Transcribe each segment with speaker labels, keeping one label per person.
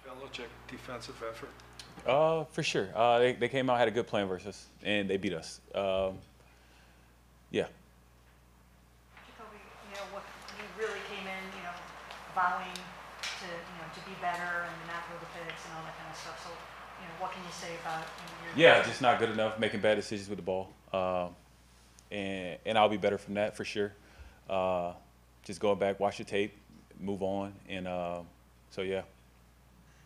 Speaker 1: Belichick defensive effort?
Speaker 2: For sure. They came out, had a good plan versus us, and they beat us. Yeah.
Speaker 3: Jacoby, what you really came in, vowing to, to be better and not throw the picks and all that kind of stuff. So, what can you say about your
Speaker 2: Yeah, just not good enough, making bad decisions with the ball. And I'll be better from that for sure. Just going back, watch the tape, move on, and so yeah.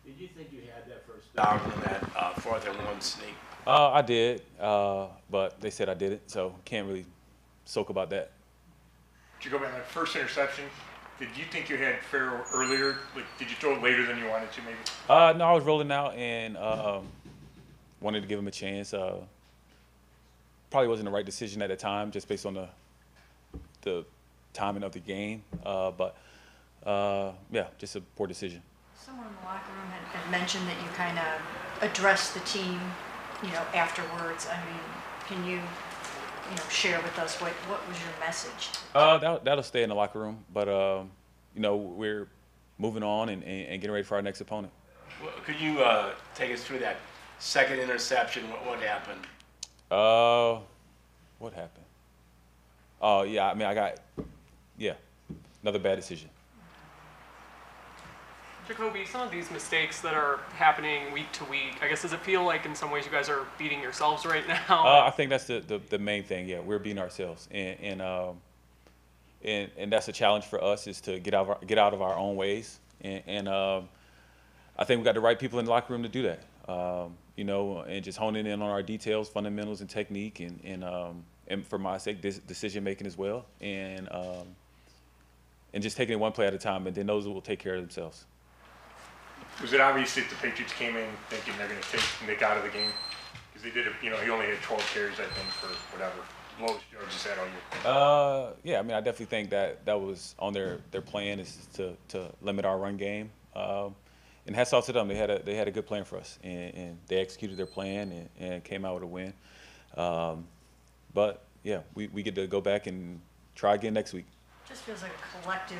Speaker 4: Did you think you had that first down on that 4th and 1 sneak?
Speaker 2: I did, but they said I did it, so can't really soak about that.
Speaker 5: Jacoby, on that first interception, did you think you had fair earlier? Like, did you throw it later than you wanted to, maybe?
Speaker 2: No, I was rolling out and wanted to give him a chance. Probably wasn't the right decision at the time, just based on the timing of the game. But yeah, just a poor decision.
Speaker 3: Someone in the locker room had mentioned that you kind of addressed the team, afterwards. I mean, can you, share with us what was your message?
Speaker 2: That'll stay in the locker room, but we're moving on and getting ready for our next opponent.
Speaker 4: Well, could you take us through that second interception? What happened?
Speaker 2: What happened? Oh yeah, I mean another bad decision.
Speaker 6: Jacoby, some of these mistakes that are happening week to week, I guess, does it feel like in some ways you guys are beating yourselves right now?
Speaker 2: I think that's the main thing. Yeah, we're beating ourselves, and that's a challenge for us, is to get out of our own ways, and I think we got the right people in the locker room to do that. And just honing in on our details, fundamentals, and technique, and for my sake, decision making as well, and just taking it one play at a time, and then those will take care of themselves.
Speaker 5: Was it obvious that the Patriots came in thinking they're going to take Nick out of the game? Because they did, he only had 12 carries, I think, for whatever lowest yards he's had all year.
Speaker 2: Yeah, I mean, I definitely think that was on their plan, is to limit our run game. And hats off to them. They had a good plan for us, and they executed their plan and came out with a win. But yeah, we get to go back and try again next week.
Speaker 3: Just feels like a collective,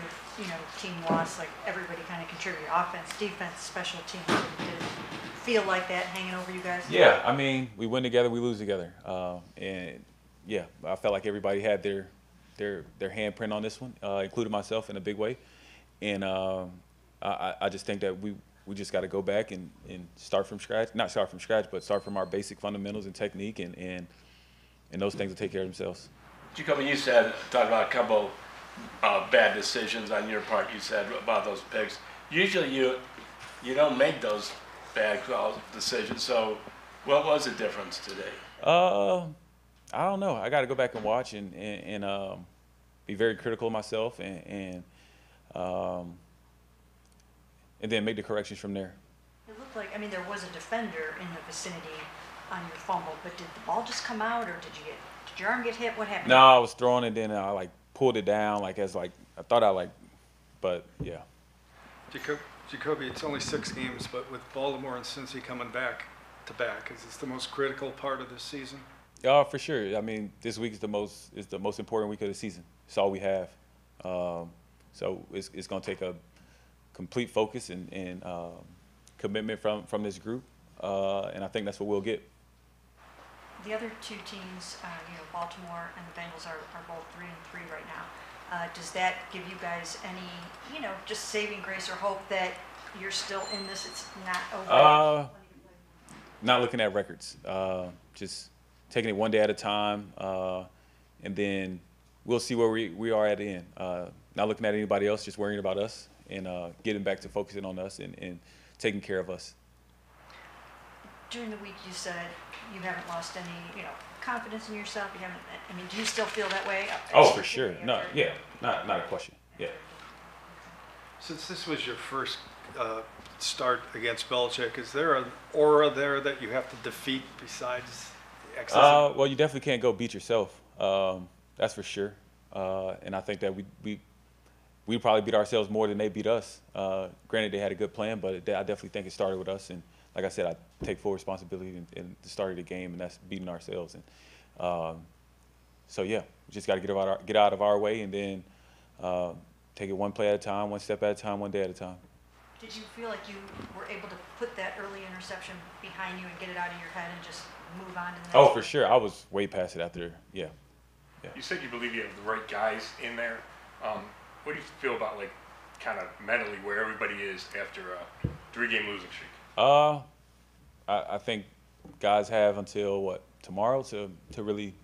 Speaker 3: team loss. Like everybody kind of contributed, offense, defense, special teams. Did it feel like that hanging over you guys?
Speaker 2: Yeah, I mean, we win together, we lose together, and yeah, I felt like everybody had their handprint on this one, including myself in a big way, and I just think that we just got to go back and start from scratch. Not start from scratch, but start from our basic fundamentals and technique, and those things will take care of themselves.
Speaker 4: Jacoby, you talked about a couple bad decisions on your part. You said about those picks. Usually you don't make those bad decisions. So what was the difference today?
Speaker 2: I don't know. I got to go back and watch and be very critical of myself and then make the corrections from there.
Speaker 3: It looked like, there was a defender in the vicinity on your fumble, but did the ball just come out, or did your arm get hit? What happened?
Speaker 2: No, I was throwing it, then I pulled it down I thought but yeah.
Speaker 1: Jacoby, it's only 6 games, but with Baltimore and Cincy coming back to back, is this the most critical part of this season?
Speaker 2: For sure. I mean, this week is the most important week of the season. It's all we have. So it's going to take a complete focus and commitment from this group, and I think that's what we'll get.
Speaker 3: The other two teams, Baltimore and the Bengals are both 3-3 right now. Does that give you guys any, just saving grace or hope that you're still in this? It's not over.
Speaker 2: Not looking at records. Just taking it one day at a time, and then we'll see where we are at the end. Not looking at anybody else, just worrying about us and getting back to focusing on us and taking care of us.
Speaker 3: During the week, you said you haven't lost any, confidence in yourself. You haven't. Do you still feel that way?
Speaker 2: Oh, for sure. No, yeah, not a question. Yeah.
Speaker 1: Since this was your first start against Belichick, is there an aura there that you have to defeat besides the excess?
Speaker 2: Well, you definitely can't go beat yourself. That's for sure. And I think that we probably beat ourselves more than they beat us. Granted, they had a good plan, but I definitely think it started with us. And like I said, I take full responsibility in the start of the game, and that's beating ourselves. And so yeah, we just got to get out of our way, and then take it one play at a time, one step at a time, one day at a time.
Speaker 3: Did you feel like you were able to put that early interception behind you and get it out of your head and just move on to the next
Speaker 2: Oh, for
Speaker 3: one?
Speaker 2: sure. I was way past it after. Yeah.
Speaker 5: You said you believe you have the right guys in there. What do you feel about like kind of mentally where everybody is after a 3-game losing streak?
Speaker 2: I think guys have until tomorrow to really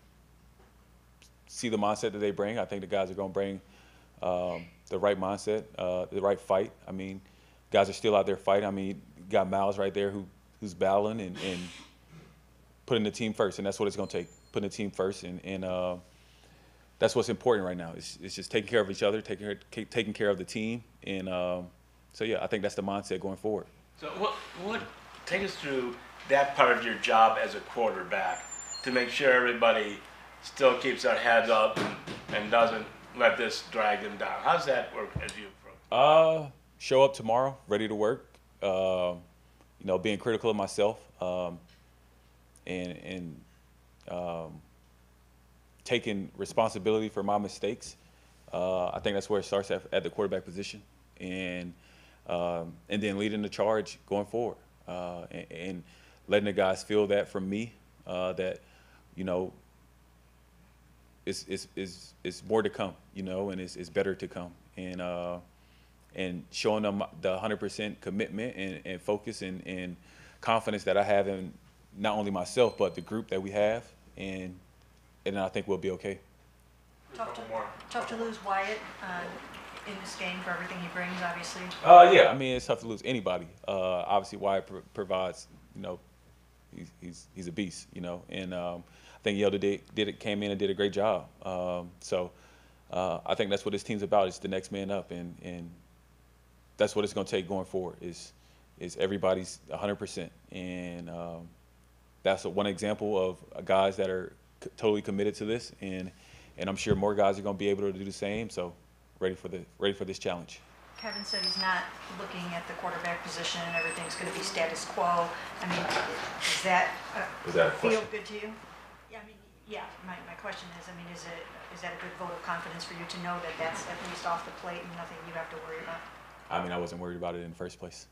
Speaker 2: see the mindset that they bring. I think the guys are going to bring the right mindset, the right fight. I mean, guys are still out there fighting. I mean, you got Miles right there who's battling and putting the team first, and that's what it's going to take. Putting the team first, and that's what's important right now. It's just taking care of each other, taking care of the team, and so yeah, I think that's the mindset going forward.
Speaker 4: So what take us through that part of your job as a quarterback to make sure everybody still keeps their heads up and doesn't let this drag them down. How does that work as you approach?
Speaker 2: Show up tomorrow, ready to work. Being critical of myself, and taking responsibility for my mistakes. I think that's where it starts at the quarterback position, and then leading the charge going forward, and letting the guys feel that from me, that it's more to come, and it's better to come, and showing them the 100% commitment and focus and confidence that I have in not only myself but the group that we have, and I think we'll be okay.
Speaker 3: Tough to lose Wyatt in this game for everything he brings, obviously.
Speaker 2: Yeah, I mean, it's tough to lose anybody. Obviously, Wyatt provides, he's a beast, and I think Yelda came in and did a great job. So I think that's what this team's about. It's the next man up, and that's what it's going to take going forward. Is everybody's 100%, and that's one example of guys that are totally committed to this, and I'm sure more guys are going to be able to do the same. So ready for this challenge.
Speaker 3: Kevin said he's not looking at the quarterback position and everything's going to be status quo. I mean, does that feel good to you? Yeah, I mean, yeah. My question is, I mean, is that a good vote of confidence for you to know that that's at least off the plate and nothing you have to worry about?
Speaker 2: I mean, I wasn't worried about it in the first place.